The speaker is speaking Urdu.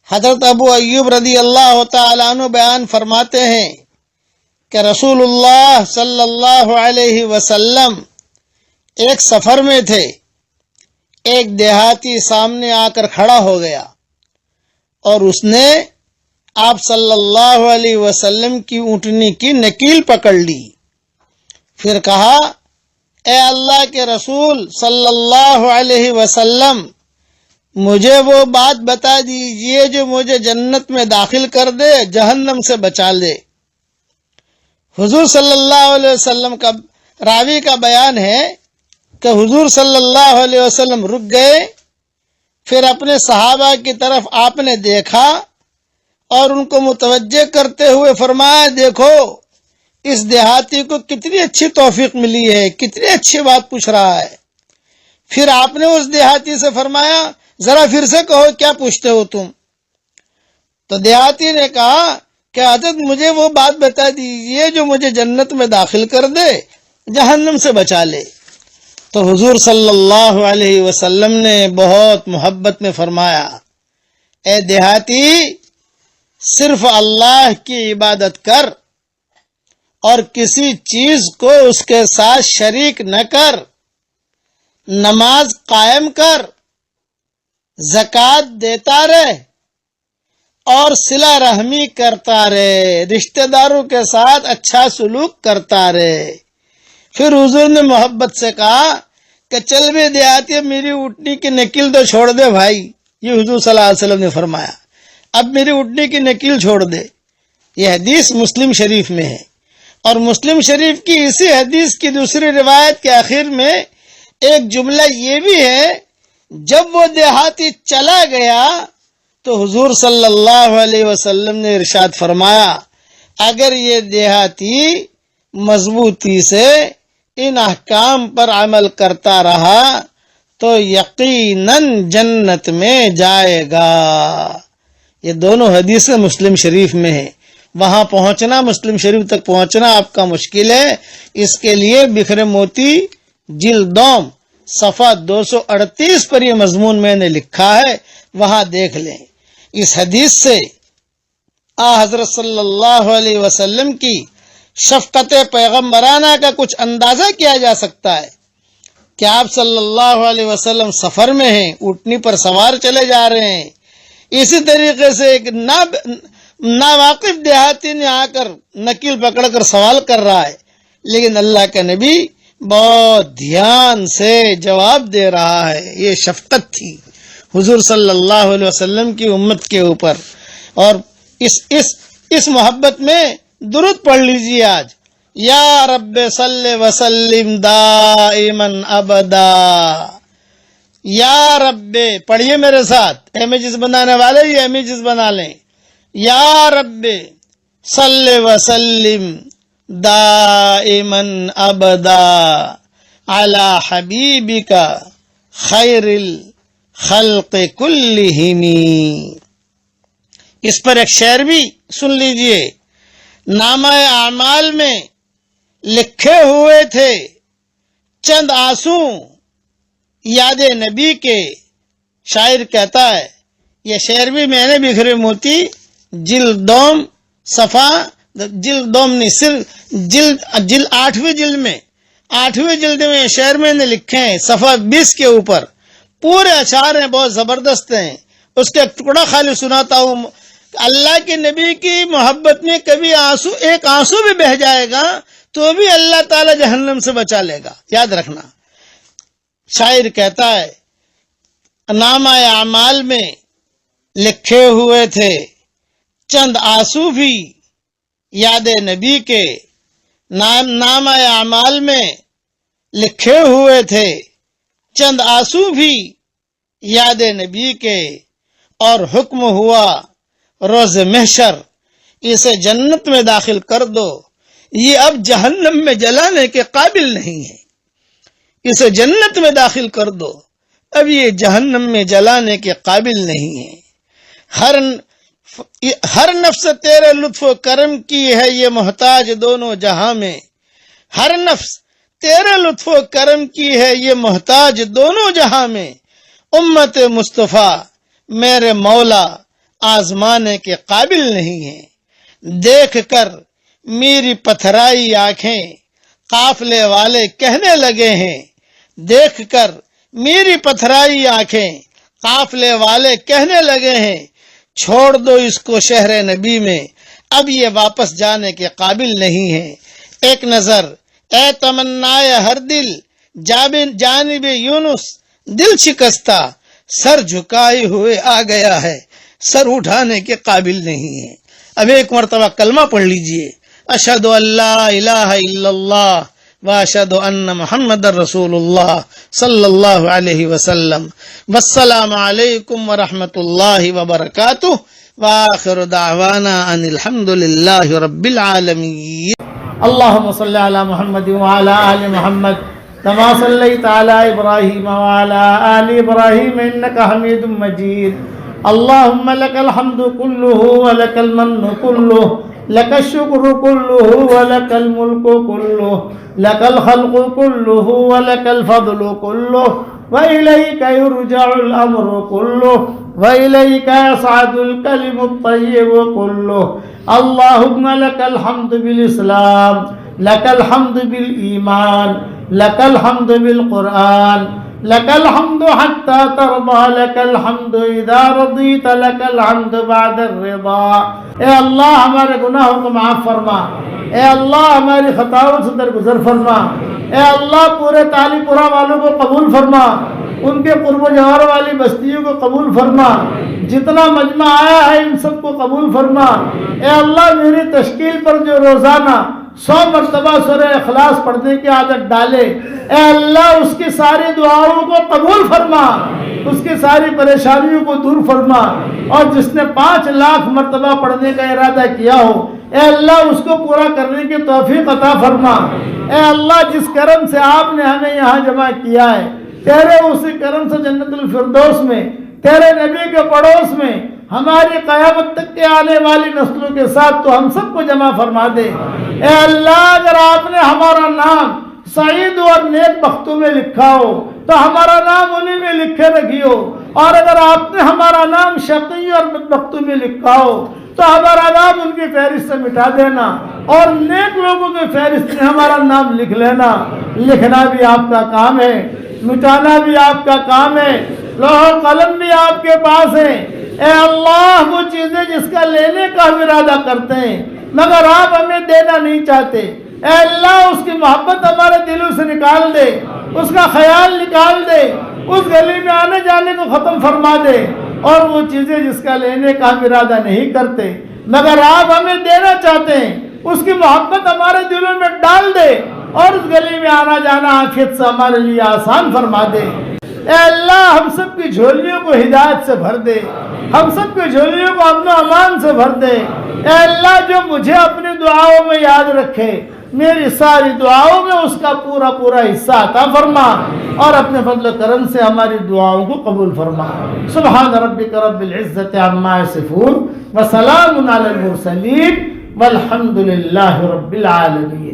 حضرت ابو ایوب رضی اللہ تعالیٰ عنہ بیان فرماتے ہیں کہ رسول اللہ صلی اللہ علیہ وسلم ایک سفر میں تھے. ایک دیہاتی سامنے آ کر کھڑا ہو گیا اور اس نے آپ صلی اللہ علیہ وسلم کی اونٹنی کی نکیل پکڑ لی. پھر کہا، اے اللہ کے رسول صلی اللہ علیہ وسلم، مجھے وہ بات بتا دیجئے جو مجھے جنت میں داخل کر دے، جہنم سے بچا لے. حضور صلی اللہ علیہ وسلم کا راوی کا بیان ہے کہ حضور صلی اللہ علیہ وسلم رک گئے. پھر اپنے صحابہ کی طرف آپ نے دیکھا اور ان کو متوجہ کرتے ہوئے فرمایا، دیکھو اس دیہاتی کو کتنی اچھی توفیق ملی ہے، کتنی اچھی بات پوچھ رہا ہے. پھر آپ نے اس دیہاتی سے فرمایا، ذرا پھر سے کہو کیا پوچھتے ہو تم؟ تو دیہاتی نے کہا کہ حضرت مجھے وہ بات بتا دیجئے جو مجھے جنت میں داخل کر دے، جہنم سے بچا لے. تو حضور صلی اللہ علیہ وسلم نے بہت محبت میں فرمایا، اے دیہاتی، صرف اللہ کی عبادت کر اور کسی چیز کو اس کے ساتھ شریک نہ کر. نماز قائم کر، زکوٰۃ دیتا رہ اور صلہ رحمی کرتا رہے، رشتہ داروں کے ساتھ اچھا سلوک کرتا رہے. پھر حضور نے محبت سے کہا کہ چل بھی دیہاتی، میری اونٹنی کی نکیل تو چھوڑ دے بھائی. یہ حضور صلی اللہ علیہ وسلم نے فرمایا، اب میری اونٹنی کی نکیل چھوڑ دے. یہ حدیث مسلم شریف میں ہے، اور مسلم شریف کی اسی حدیث کی دوسری روایت کے آخر میں ایک جملہ یہ بھی ہے، جب وہ دیہاتی چلا گیا تو حضور صلی اللہ علیہ وسلم نے ارشاد فرمایا، اگر یہ دیہاتی مضبوطی سے ان احکام پر عمل کرتا رہا تو یقیناً جنت میں جائے گا. یہ دونوں حدیثیں مسلم شریف میں ہیں. وہاں پہنچنا، مسلم شریف تک پہنچنا آپ کا مشکل ہے. اس کے لیے بکھرے موتی جلد دوم صفحہ 238 پر یہ مضمون میں نے لکھا ہے، وہاں دیکھ لیں. اس حدیث سے حضرت صلی اللہ علیہ وسلم کی شفقت پیغمبرانہ کا کچھ اندازہ کیا جا سکتا ہے کہ آپ صلی اللہ علیہ وسلم سفر میں ہیں، اونٹنی پر سوار چلے جا رہے ہیں. اسی طریقے سے ایک ناواقف دیہاتی نے آ کر نکیل پکڑ کر سوال کر رہا ہے، لیکن اللہ کا نبی بہت دھیان سے جواب دے رہا ہے. یہ شفقت تھی حضور صلی اللہ علیہ وسلم کی امت کے اوپر. اور اس محبت میں درود پڑھ لیجیے آج، یا رب صلی وسلم دائما ابدا. یا رب پڑھیے میرے ساتھ، امیجز بنانے والے یہ امیجز بنا لیں. یا رب صلی وسلم دائما ابدا علی حبیبک خیر الخلق کلہم. اس پر ایک شعر بھی سن لیجئے. نامہ اعمال میں لکھے ہوئے تھے چند آنسو یاد نبی کے، شاعر کہتا ہے. یہ شعر بھی میں نے بکھرے موتی جلد دوم صفحہ جلد 8ویں جلد میں شعر میں نے لکھے ہیں، صفحہ 20 کے اوپر. پورے اشعار ہیں، بہت زبردست ہیں. اس کا ایک ٹکڑا خالی سناتا ہوں. اللہ کے نبی کی محبت میں کبھی ایک آنسو بھی بہ جائے گا تو بھی اللہ تعالی جہنم سے بچا لے گا، یاد رکھنا. شاعر کہتا ہے، نامہ اعمال میں لکھے ہوئے تھے چند آنسو بھی یاد نبی کے. نامہ اعمال میں لکھے ہوئے تھے چند آنسو بھی یاد نبی کے، اور حکم ہوا روز محشر اسے جنت میں داخل کر دو. یہ اب جہنم میں جلانے کے قابل نہیں ہے. اسے جنت میں داخل کر دو، اب یہ جہنم میں جلانے کے قابل نہیں ہے. ہر نفس تیرے لطف و کرم کی ہے یہ محتاج دونوں جہاں میں. ہر نفس تیرے لطف و کرم کی ہے یہ محتاج دونوں جہاں میں. امت مصطفیٰ میرے مولا آزمانے کے قابل نہیں ہیں۔ دیکھ کر میری پتھرائی آنکھیں قافلے والے کہنے لگے ہیں، دیکھ کر میری پتھرائی آنکھیں قافلے والے کہنے لگے ہیں، چھوڑ دو اس کو شہر نبی میں، اب یہ واپس جانے کے قابل نہیں ہے۔ ایک نظر اے تمنائے ہر دل جانب یونس، دل شکستہ سر جھکائے ہوئے آ گیا ہے، سر اٹھانے کے قابل نہیں ہے۔ اب ایک مرتبہ کلمہ پڑھ لیجئے، اشہد ان لا الہ الا اللہ واشہد ان محمد رسول اللہ صلی اللہ علیہ وسلم۔ والسلام علیکم ورحمۃ اللہ وبرکاتہ، وآخر دعوانا ان الحمد للہ رب العالمین۔ اللہم صل علی محمد وعلی آل محمد كما صليت على إبراهيم وعلى آل إبراهيم إنك حميد مجيد اللهم لك الحمد كله ولك المن كله لك الشكر كله ولك الملك كله لك الخلق كله ولك الفضل كله وإليك يرجع الأمر كله وإليك يصعد الكلم الطيب كله اللهم لك الحمد بالإسلام لك الحمد بالإيمان لك الحمد بالقرآن لك الحمد حتى ترضى لك الحمد إذا رضيت لك الحمد بعد الرضا۔ اے اللہ ہمارے گناہوں کو معاف فرما، اے اللہ ہماری خطاؤں سے درگزر فرما، اے اللہ پورے تالی پورا والوں کو قبول فرما، ان کے قرب و جوار والی بستیوں کو قبول فرما، جتنا مجمع آیا ہے ان سب کو قبول فرما۔ اے اللہ میری تشکیل پر جو روزانہ 100 مرتبہ سورہ اخلاص پڑھنے کی عادت ڈالے، اے اللہ اس کی ساری دعاؤں کو قبول فرما، اس کی ساری پریشانیوں کو دور فرما، اور جس نے 5 لاکھ مرتبہ پڑھنے کا ارادہ کیا ہو اے اللہ اس کو پورا کرنے کی توفیق عطا فرما۔ اے اللہ جس کرم سے آپ نے ہمیں یہاں جمع کیا ہے، تیرے اسی کرم سے جنت الفردوس میں تیرے نبی کے پڑوس میں ہماری قیامت تک کے آنے والی نسلوں کے ساتھ تو ہم سب کو جمع فرما دے۔ اے اللہ اگر آپ نے ہمارا نام سعید اور نیک بختوں میں لکھا ہو تو ہمارا نام انہیں میں لکھے رکھیو، اور اگر آپ نے ہمارا نام شقی اور بدبختوں میں لکھا ہو تو ہمارا نام ان کی فہرست سے مٹا دینا، اور نیک لوگوں کی فہرست میں ہمارا نام لکھ لینا۔ لکھنا بھی آپ کا کام ہے، مٹانا بھی آپ کا کام ہے، لوح و قلم بھی آپ کے پاس ہے۔ اے اللہ وہ چیزیں جس کا لینے کا ہم ارادہ کرتے ہیں مگر آپ ہمیں دینا نہیں چاہتے، اے اللہ اس کی محبت ہمارے دلوں سے نکال دے، اس کا خیال نکال دے، اس گلی میں آنے جانے کو ختم فرما دے، اور وہ چیزیں جس کا لینے کا ہم ارادہ نہیں کرتے مگر آپ ہمیں دینا چاہتے ہیں اس کی محبت ہمارے دلوں میں ڈال دے، اور اس گلی میں آنا جانا عافیت سے ہمارے لیے آسان فرما دے۔ اے اللہ ہم سب کی جھولیوں کو ہدایت سے بھر دے، ہم سب کی جھولیوں کو امن و امان سے بھر دے۔ اے اللہ جو مجھے اپنی دعاؤں میں یاد رکھے میری ساری دعاؤں میں اس کا پورا پورا حصہ عطا فرما، اور اپنے فضل و کرم سے ہماری دعاؤں کو قبول فرما۔ سبحان ربک رب العزت عما یصفون وسلام علی المرسلین والحمد للہ رب العالمین۔